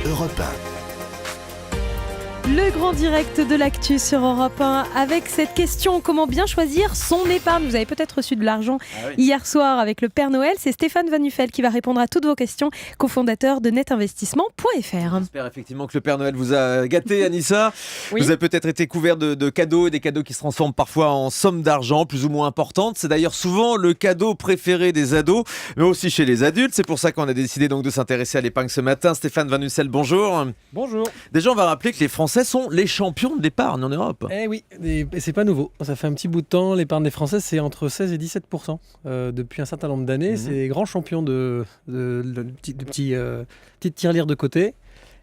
Europe 1. Le grand direct de l'actu sur Europe 1 avec cette question: comment bien choisir son épargne? Vous avez peut-être reçu de l'argent hier soir avec le Père Noël. C'est Stéphane Van Nuffel qui va répondre à toutes vos questions, cofondateur de netinvestissement.fr. J'espère effectivement que le Père Noël vous a gâté, Anissa. Oui. Vous avez peut-être été couvert de cadeaux, et des cadeaux qui se transforment parfois en sommes d'argent plus ou moins importantes. C'est d'ailleurs souvent le cadeau préféré des ados, mais aussi chez les adultes. C'est pour ça qu'on a décidé donc de s'intéresser à l'épargne ce matin. Stéphane Van Nuffel, bonjour. Bonjour. Déjà, on va rappeler que les Français sont les champions de l'épargne en Europe. Eh oui, et c'est pas nouveau. Ça fait un petit bout de temps. L'épargne des Français, c'est entre 16 et 17% depuis un certain nombre d'années. C'est les grands champions de petites tirelires de côté.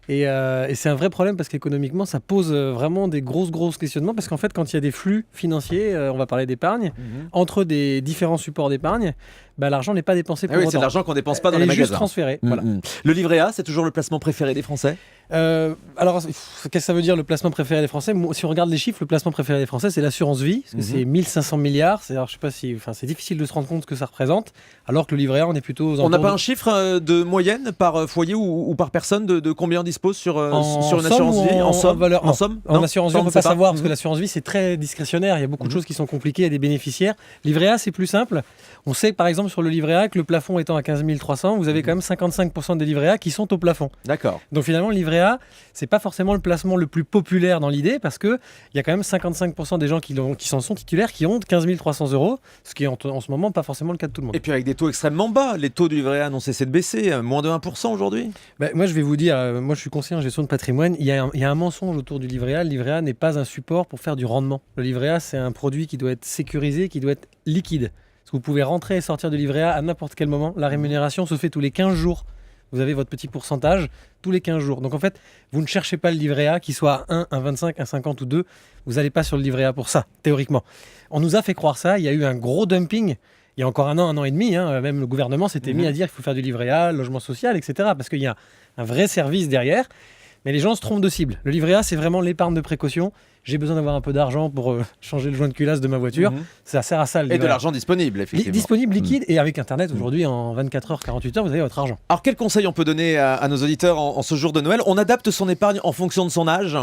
Et c'est un vrai problème parce qu'économiquement, ça pose vraiment des gros questionnements. Parce qu'en fait, quand il y a des flux financiers, on va parler d'épargne, entre des différents supports d'épargne, l'argent n'est pas dépensé pour autant. C'est l'argent qu'on ne dépense pas dans les Il est magasins. juste transféré. Voilà. Le livret A, c'est toujours le placement préféré des Français? Alors, qu'est-ce que ça veut dire le placement préféré des Français? Si on regarde les chiffres, le placement préféré des Français, c'est l'assurance vie, parce que c'est 1500 milliards. Alors, je sais pas c'est difficile de se rendre compte ce que ça représente, alors que le livret A, on est plutôt aux On n'a pas un chiffre de moyenne par foyer ou par personne de combien on dispose sur une assurance vie? En somme? En assurance vie, on ne peut pas savoir, parce que l'assurance vie, c'est très discrétionnaire. Il y a beaucoup de choses qui sont compliquées, il y a des bénéficiaires. Livret A, c'est plus simple. On sait, par exemple, sur le livret A, que le plafond étant à 15 300, vous avez quand même 55% des livrets A qui sont au plafond. D'accord. Donc finalement, le livret A, c'est pas forcément le placement le plus populaire dans l'idée, parce qu'il y a quand même 55% des gens qui s'en sont titulaires qui ont 15 300 euros, ce qui est en ce moment pas forcément le cas de tout le monde. Et puis avec des taux extrêmement bas, les taux du livret A n'ont cessé de baisser, moins de 1% aujourd'hui. Moi je vais vous dire, moi je suis conseiller en gestion de patrimoine, il y a un mensonge autour du livret A. Le livret A n'est pas un support pour faire du rendement. Le livret A, c'est un produit qui doit être sécurisé, qui doit être liquide. Parce que vous pouvez rentrer et sortir du livret A à n'importe quel moment. La rémunération se fait tous les 15 jours. Vous avez votre petit pourcentage tous les 15 jours. Donc en fait, vous ne cherchez pas le livret A qui soit à 1, un 25, un 50 ou 2. Vous n'allez pas sur le livret A pour ça, théoriquement. On nous a fait croire ça. Il y a eu un gros dumping. Il y a encore un an et demi, même le gouvernement s'était mis à dire qu'il faut faire du livret A, logement social, etc. Parce qu'il y a un vrai service derrière. Mais les gens se trompent de cible. Le livret A, c'est vraiment l'épargne de précaution. J'ai besoin d'avoir un peu d'argent pour changer le joint de culasse de ma voiture. Ça sert à ça. Et de l'argent disponible, effectivement. Disponible, liquide. Et avec Internet, aujourd'hui, en 24 heures, 48 heures, vous avez votre argent. Alors, quel conseil on peut donner à nos auditeurs en ce jour de Noël? On adapte son épargne en fonction de son âge?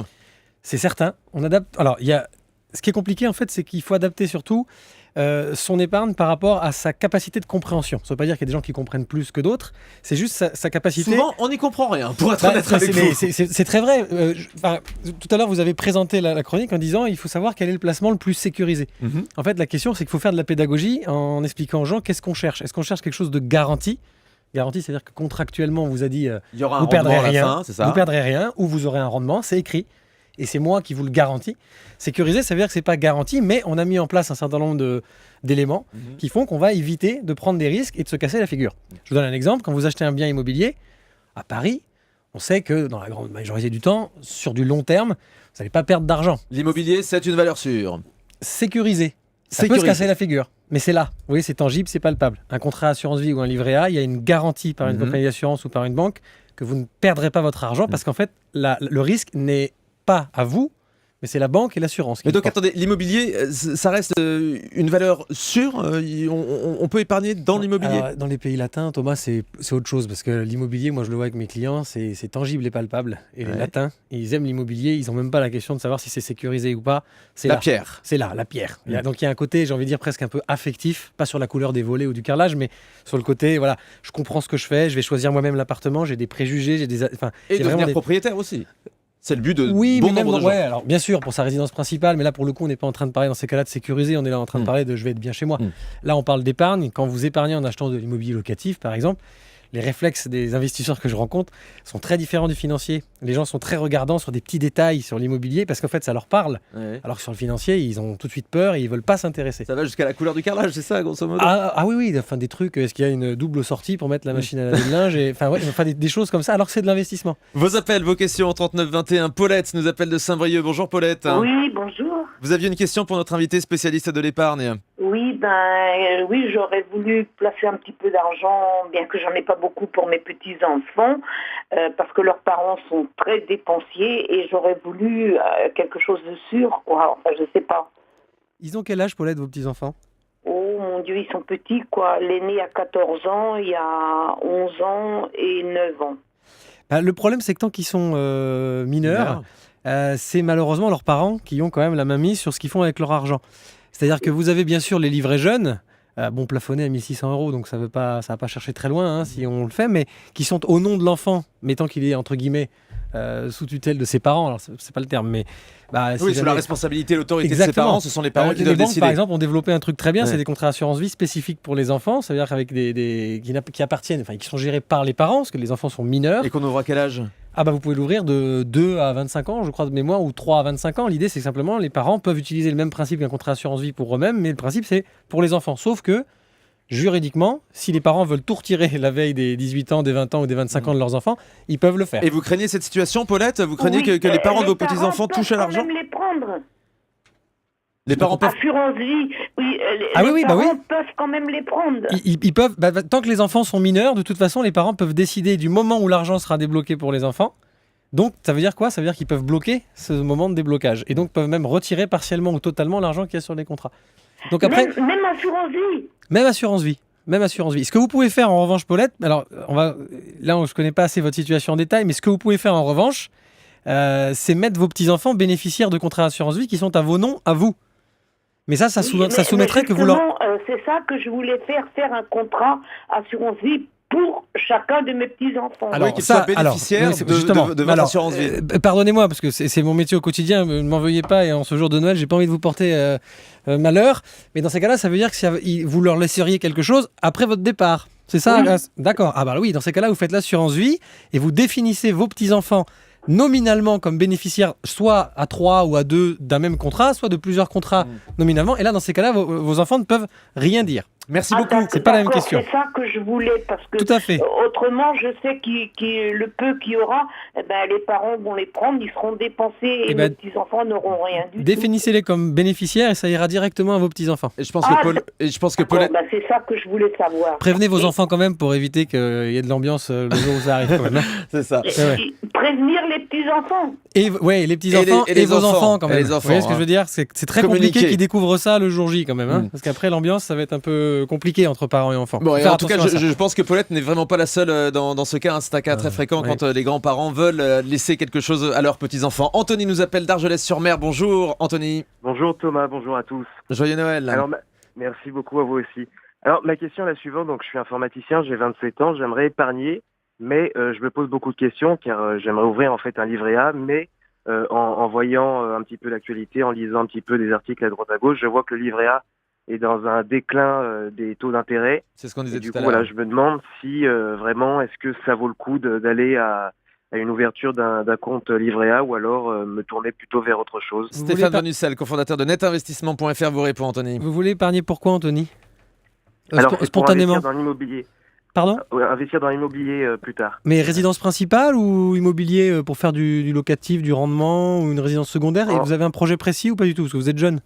C'est certain. On adapte. Alors, ce qui est compliqué, en fait, c'est qu'il faut adapter surtout son épargne par rapport à sa capacité de compréhension. Ça ne veut pas dire qu'il y a des gens qui comprennent plus que d'autres. C'est juste sa capacité. Souvent, on n'y comprend rien, pour être honnête avec vous. C'est très vrai. Tout à l'heure, vous avez présenté la chronique en disant il faut savoir quel est le placement le plus sécurisé. En fait, la question, c'est qu'il faut faire de la pédagogie en expliquant aux gens qu'est-ce qu'on cherche. Est-ce qu'on cherche quelque chose de garanti? Garantie, c'est-à-dire que contractuellement, on vous a dit il y aura vous un perdrez rendement rien, à la fin, c'est ça? Vous perdrez rien, ou vous aurez un rendement, c'est écrit. Et c'est moi qui vous le garantis. Sécurisé, ça veut dire que c'est pas garanti, mais on a mis en place un certain nombre d'éléments qui font qu'on va éviter de prendre des risques et de se casser la figure. Je vous donne un exemple. Quand vous achetez un bien immobilier à Paris, on sait que dans la grande majorité du temps, sur du long terme, vous n'allez pas perdre d'argent. L'immobilier, c'est une valeur sûre. Sécurisé. Ça peut se casser la figure, mais c'est là. Vous voyez, c'est tangible, c'est palpable. Un contrat assurance vie ou un livret A, il y a une garantie par une compagnie d'assurance ou par une banque que vous ne perdrez pas votre argent parce qu'en fait, le risque n'est pas à vous, mais c'est la banque et l'assurance. Mais donc attendez, l'immobilier, ça reste une valeur sûre? On peut épargner dans l'immobilier? Alors, dans les pays latins, Thomas, c'est autre chose, parce que l'immobilier, moi je le vois avec mes clients, c'est tangible et palpable. Et les latins, ils aiment l'immobilier, ils n'ont même pas la question de savoir si c'est sécurisé ou pas. C'est la pierre. C'est là, la pierre. Donc il y a un côté, j'ai envie de dire, presque un peu affectif, pas sur la couleur des volets ou du carrelage, mais sur le côté, voilà, je comprends ce que je fais, je vais choisir moi-même l'appartement, j'ai des préjugés, j'ai des... Et devenir propriétaire aussi. C'est le but de bon nombre de gens. Alors bien sûr pour sa résidence principale, mais là pour le coup on n'est pas en train de parler dans ces cas-là de sécuriser, on est là en train de parler de je vais être bien chez moi. Là on parle d'épargne. Quand vous épargnez en achetant de l'immobilier locatif par exemple, les réflexes des investisseurs que je rencontre sont très différents du financier. Les gens sont très regardants sur des petits détails sur l'immobilier parce qu'en fait ça leur parle. Alors que sur le financier ils ont tout de suite peur et ils veulent pas s'intéresser. Ça va jusqu'à la couleur du carrelage, c'est ça grosso modo? Ah oui, enfin des trucs, est-ce qu'il y a une double sortie pour mettre la machine à laver le linge des choses comme ça alors que c'est de l'investissement. Vos appels, vos questions en 39 21. Paulette nous appelle de Saint-Brieuc. Bonjour Paulette. Oui, bonjour. Vous aviez une question pour notre invité spécialiste de l'épargne? Oui, j'aurais voulu placer un petit peu d'argent, bien que j'en ai pas beaucoup pour mes petits-enfants, parce que leurs parents sont très dépensiers et j'aurais voulu quelque chose de sûr, quoi. Enfin, je sais pas. Ils ont quel âge, Paulette, vos petits-enfants? Oh mon Dieu, ils sont petits, quoi. L'aîné a 14 ans, il y a 11 ans et 9 ans. Le problème, c'est que tant qu'ils sont mineurs, c'est malheureusement leurs parents qui ont quand même la main mise sur ce qu'ils font avec leur argent. C'est-à-dire que vous avez bien sûr les livrets jeunes, plafonnés à 1 600 €, donc ça va pas chercher très loin si on le fait, mais qui sont au nom de l'enfant, mais tant qu'il est entre guillemets sous tutelle de ses parents, alors c'est pas le terme, mais sous la responsabilité, l'autorité de ses parents, ce sont les parents qui doivent décider. Par exemple, ont développé un truc très bien, c'est des contrats d'assurance vie spécifiques pour les enfants, ça veut dire qu'avec qui appartiennent, qui sont gérés par les parents, parce que les enfants sont mineurs. Et qu'on ouvre à quel âge ? Vous pouvez l'ouvrir de 2 à 25 ans, je crois de mémoire, ou 3 à 25 ans. L'idée, c'est que simplement, les parents peuvent utiliser le même principe qu'un contrat d'assurance vie pour eux-mêmes, mais le principe, c'est pour les enfants. Sauf que, juridiquement, si les parents veulent tout retirer la veille des 18 ans, des 20 ans ou des 25 ans de leurs enfants, ils peuvent le faire. Et vous craignez cette situation, Paulette ? Vous craignez que les parents de vos petits-enfants touchent à l'argent ? Les prendre. Les parents peuvent... Assurance vie, les parents peuvent quand même les prendre. Ils peuvent, tant que les enfants sont mineurs, de toute façon, les parents peuvent décider du moment où l'argent sera débloqué pour les enfants. Donc, ça veut dire quoi ? Ça veut dire qu'ils peuvent bloquer ce moment de déblocage. Et donc, peuvent même retirer partiellement ou totalement l'argent qu'il y a sur les contrats. Donc après, même assurance vie. Même assurance vie. Ce que vous pouvez faire en revanche, Paulette, alors là je ne connais pas assez votre situation en détail, mais ce que vous pouvez faire en revanche, c'est mettre vos petits-enfants bénéficiaires de contrats d'assurance vie qui sont à vos noms, à vous. Mais ça soumettrait que vous leur... c'est ça que je voulais faire un contrat assurance vie pour chacun de mes petits-enfants. Alors qu'ils soient bénéficiaires de votre assurance vie. Pardonnez-moi, parce que c'est mon métier au quotidien, ne m'en veuillez pas, et en ce jour de Noël, j'ai pas envie de vous porter malheur. Mais dans ces cas-là, ça veut dire que vous leur laisseriez quelque chose après votre départ. C'est ça ? Oui. D'accord. Oui, dans ces cas-là, vous faites l'assurance vie et vous définissez vos petits-enfants nominalement comme bénéficiaires soit à 3 ou à 2 d'un même contrat, soit de plusieurs contrats nominalement. Et là, dans ces cas-là, vos enfants ne peuvent rien dire. Merci beaucoup. C'est pas la même question. C'est ça que je voulais, parce que tout à fait. Autrement, je sais le peu qu'il y aura, les parents vont les prendre, ils seront dépensés et les petits-enfants n'auront rien du tout. Définissez-les comme bénéficiaires et ça ira directement à vos petits-enfants. Et je pense que Paulette... c'est ça que je voulais savoir. Prévenez vos enfants quand même pour éviter qu'il y ait de l'ambiance le jour où ça arrive quand même. C'est ça. Prévenir les petits-enfants. Les petits-enfants et vos enfants quand même. Les enfants, vous voyez ce que je veux dire ? C'est très compliqué qu'ils découvrent ça le jour J quand même. Parce qu'après l'ambiance, ça va être un peu compliqué entre parents et enfants. En tout cas, je pense que Paulette n'est vraiment pas la seule dans ce cas. C'est un cas très fréquent quand les grands-parents veulent laisser quelque chose à leurs petits-enfants. Anthony nous appelle d'Argelès-sur-Mer. Bonjour Anthony. Bonjour Thomas, bonjour à tous. Joyeux Noël. Alors, merci beaucoup à vous aussi. Alors ma question est la suivante, donc je suis informaticien, j'ai 27 ans, j'aimerais épargner, mais je me pose beaucoup de questions car j'aimerais ouvrir en fait un livret A, mais en voyant un petit peu l'actualité, en lisant un petit peu des articles à droite à gauche, je vois que le livret A est dans un déclin des taux d'intérêt. C'est ce qu'on disait tout à l'heure. Voilà, je me demande si vraiment, est-ce que ça vaut le coup d'aller à une ouverture d'un compte livret A ou alors me tourner plutôt vers autre chose. Stéphane Vanussel, cofondateur de netinvestissement.fr, vous répond Anthony. Vous voulez épargner pourquoi Anthony ? Alors, spontanément. Investir dans l'immobilier. Pardon ? Investir dans l'immobilier plus tard. Mais résidence principale ou immobilier pour faire du locatif, du rendement ou une résidence secondaire ? Et vous avez un projet précis ou pas du tout ? Parce que vous êtes jeune.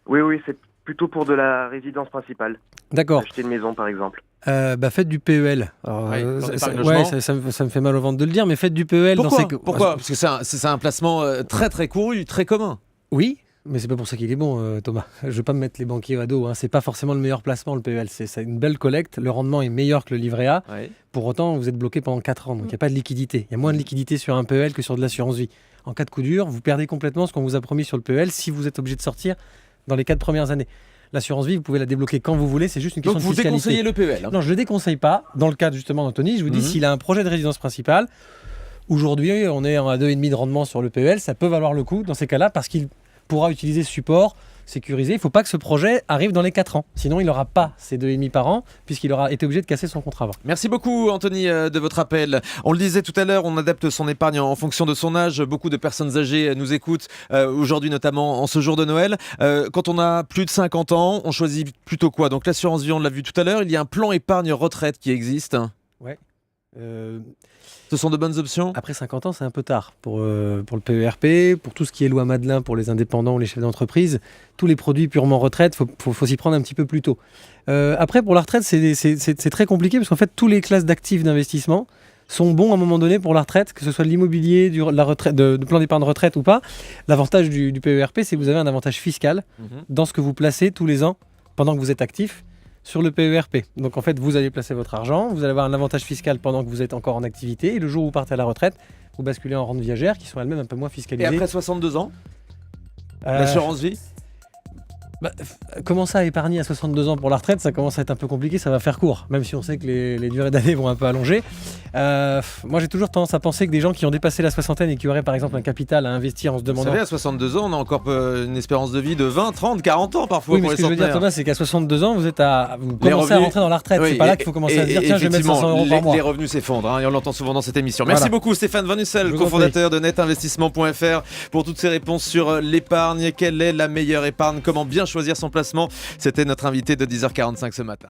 Oui, c'est plutôt pour de la résidence principale. D'accord. Acheter une maison par exemple. Faites du PEL. Alors, ça me fait mal au ventre de le dire, mais faites du PEL. Pourquoi ? Parce que c'est un placement très très couru, très commun. Oui, mais c'est pas pour ça qu'il est bon, Thomas. Je vais pas me mettre les banquiers à dos. C'est pas forcément le meilleur placement, le PEL. C'est une belle collecte. Le rendement est meilleur que le livret A. Ouais. Pour autant, vous êtes bloqué pendant 4 ans. Donc, il n'y a pas de liquidité. Il y a moins de liquidité sur un PEL que sur de l'assurance vie. En cas de coup dur, vous perdez complètement ce qu'on vous a promis sur le PEL si vous êtes obligé de sortir dans les 4 premières années. L'assurance vie, vous pouvez la débloquer quand vous voulez. C'est juste une question de fiscalité. Donc, vous déconseillez le PEL Non, je ne le déconseille pas. Dans le cas justement d'Anthony, je vous dis, s'il a un projet de résidence principale, aujourd'hui, on est à 2,5 de rendement sur le PEL. Ça peut valoir le coup dans ces cas-là parce qu'il pourra utiliser ce support sécurisé. Il ne faut pas que ce projet arrive dans les 4 ans. Sinon, il n'aura pas ces 2,5 par an puisqu'il aura été obligé de casser son contrat avant. Merci beaucoup, Anthony, de votre appel. On le disait tout à l'heure, on adapte son épargne en fonction de son âge. Beaucoup de personnes âgées nous écoutent aujourd'hui, notamment en ce jour de Noël. Quand on a plus de 50 ans, on choisit plutôt quoi ? Donc l'assurance vie, on l'a vu tout à l'heure. Il y a un plan épargne retraite qui existe. Ouais. Ce sont de bonnes options ? Après 50 ans, c'est un peu tard pour le PERP, pour tout ce qui est loi Madelin pour les indépendants ou les chefs d'entreprise. Tous les produits purement retraite, faut s'y prendre un petit peu plus tôt. Après, pour la retraite, c'est très compliqué parce qu'en fait, toutes les classes d'actifs d'investissement sont bons à un moment donné pour la retraite, que ce soit de l'immobilier, de la retraite, de plan d'épargne retraite ou pas. L'avantage du PERP, c'est que vous avez un avantage fiscal dans ce que vous placez tous les ans pendant que vous êtes actif sur le PERP. Donc en fait, vous allez placer votre argent, vous allez avoir un avantage fiscal pendant que vous êtes encore en activité, et le jour où vous partez à la retraite, vous basculez en rente viagère, qui sont elles-mêmes un peu moins Et fiscalisées. après 62 ans, l'assurance vie? Commencer à épargner à 62 ans pour la retraite, ça commence à être un peu compliqué, ça va faire court, même si on sait que les durées d'années vont un peu allonger. Moi j'ai toujours tendance à penser que des gens qui ont dépassé la soixantaine et qui auraient par exemple un capital à investir en se Vous demandant... savez, à 62 ans, on a encore une espérance de vie de 20, 30, 40 ans parfois Oui, mais pour ce les que je veux dire, centenaires. Thomas, c'est qu'à 62 ans, vous commencez revenus- à rentrer dans la retraite. Oui, C'est pas là qu'il faut commencer à se dire, tiens, je vais mettre 500 euros par mois. Les revenus s'effondrent, et on l'entend souvent dans cette émission. Merci Voilà. beaucoup Stéphane Van Nussel, Je vous en cofondateur de netinvestissement.fr, pour toutes ces réponses sur l'épargne. Quelle est la meilleure épargne? Comment bien choisir son placement? C'était notre invité de 10h45 ce matin.